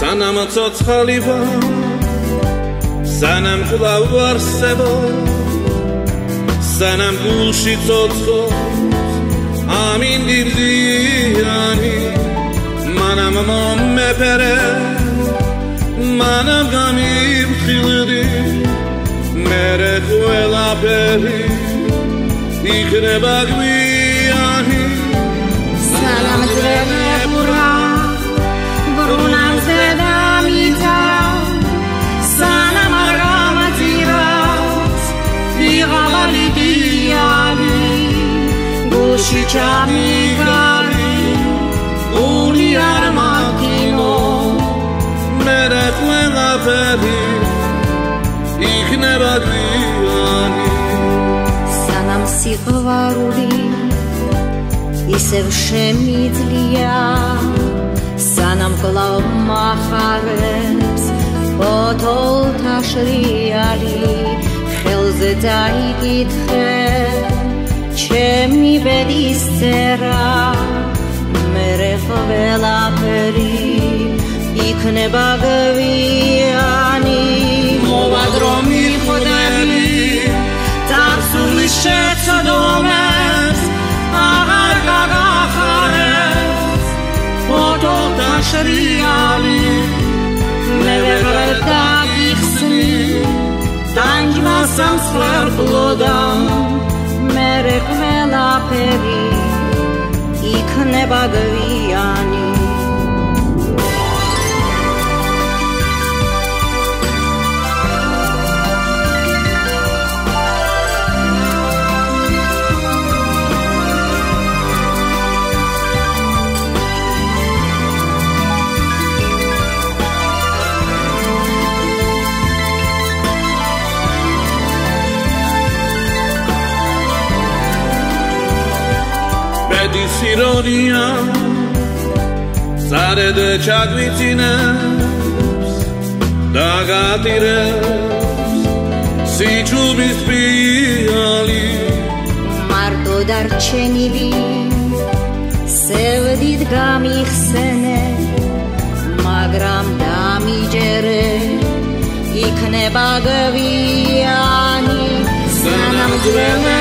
სანამ ცოცხალი ვარ სანამ კვლავ ვარსებო სანამ გულში ცოცხობს ამინდირდიანი მანამ მომეფერე მანამ გამივხილდი მერე ყველაფერი იქნება გვიანი სანამ ძველებურა ბრუნავზე დამიცა სანამ არ გამაძირავს ვიღავალი დიანი გულში ჩამიგარი გული არ მაქინო მერე ყველაფერი იქნება გვიანი სანამ სიყვარული ისევ შემიძლია სანამ კვლავ მახარებს ფოთოლთა შრიალი ხელზე დაიკითხე ჩემი ბედის წერა მერე ყველაფერი იქნება გვიანი მოვად რომ მიხვდები წარსული შეცდომებს აღარ გაგახარებს ფოთოლთა შრიალი მე ვერ დაგიხსნი ტანჯვა სამსხვერპლოდა მერე ყველაფერი იქნება გვიანი ბედის ირონია სარედ ჩაგვიცინებს დაგატირებს სიჩუბის პიალი მარტო დარჩენილი სევდით გამიხსენე მაგრამ დამიჯერე იქნება გვიანი სანამ ძველებურა